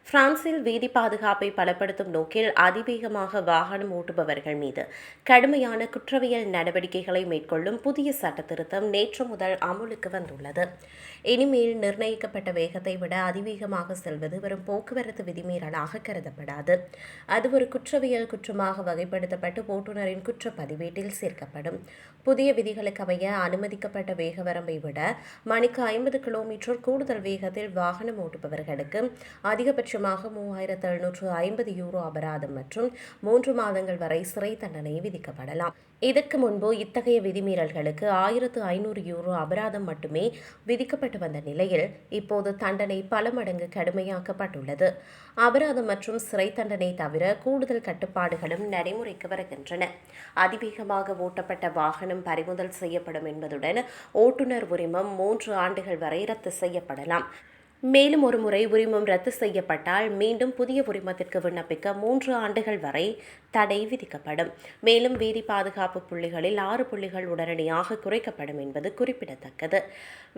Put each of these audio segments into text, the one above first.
பிரான்சில் வீதி பாதுகாப்பை பலப்படுத்தும் நோக்கில் அதிவேகமாக வாகனம் ஓட்டுபவர்கள் மீது கடுமையான குற்றவியல் நடவடிக்கைகளை மேற்கொள்ளும் புதிய சட்டத்திருத்தம் நேற்று முதல் அமுலுக்கு வந்துள்ளது. இனிமேல் நிர்ணயிக்கப்பட்ட வேகத்தை விட அதிவேகமாக செல்வது வெறும் போக்குவரத்து விதிமீறலாக கருதப்படாது. அது ஒரு குற்றவியல் குற்றமாக வகைப்படுத்தப்பட்டு ஓட்டுநரின் குற்றப்பதிவேட்டில் சேர்க்கப்படும். புதிய விதிகளுக்கு அமைய அனுமதிக்கப்பட்ட வேக வரம்பை விட மணிக்கு 50 கிலோமீட்டர் கூடுதல் வேகத்தில் வாகனம் ஓட்டுபவர்களுக்கு அதிகபட்சமாக €3750 அபராதம் மற்றும் 3 மாதங்கள் வரை சிறை தண்டனை விதிக்கப்படலாம். இதற்கு முன்பு இத்தகைய விதிமீறல்களுக்கு €1500 அபராதம் மட்டுமே விதிக்கப்பட்டு வந்த நிலையில் இப்போது தண்டனை பல மடங்கு கடுமையாக்கப்பட்டுள்ளது. அபராதம் மற்றும் சிறை தண்டனை தவிர கூடுதல் கட்டுப்பாடுகளும் நடைமுறைக்கு வருகின்றன. அதிவேகமாக ஓட்டப்பட்ட வாகனம் பறிமுதல் செய்யப்படும் என்பதுடன் ஓட்டுநர் உரிமம் 3 ஆண்டுகள் வரை ரத்து செய்யப்படலாம். மேலும் ஒரு முறை உரிமம் ரத்து செய்யப்பட்டால் மீண்டும் புதிய உரிமத்திற்கு விண்ணப்பிக்க 3 ஆண்டுகள் வரை தடை விதிக்கப்படும். மேலும் வீதி பாதுகாப்பு புள்ளிகளில் 6 புள்ளிகள் உடனடியாக குறைக்கப்படும் என்பது குறிப்பிடத்தக்கது.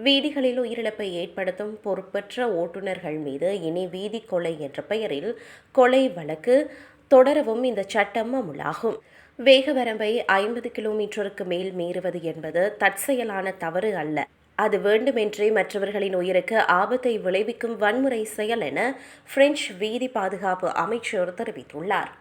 வீதிகளில் உயிரிழப்பை ஏற்படுத்தும் பொறுப்பற்ற ஓட்டுநர்கள் மீது இனி வீதி கொலை என்ற பெயரில் கொலை வழக்கு தொடரவும் இந்த சட்டம் அமுலாகும். வேக வரம்பை 50 கிலோமீட்டருக்கு மேல் மீறுவது என்பது தற்செயலான தவறு அல்ல. அது வேண்டுமென்றே மற்றவர்களின் உயிருக்கு ஆபத்தை விளைவிக்கும் வன்முறை செயல் என பிரெஞ்சு வீதி பாதுகாப்பு அமைச்சர் தெரிவித்துள்ளார்.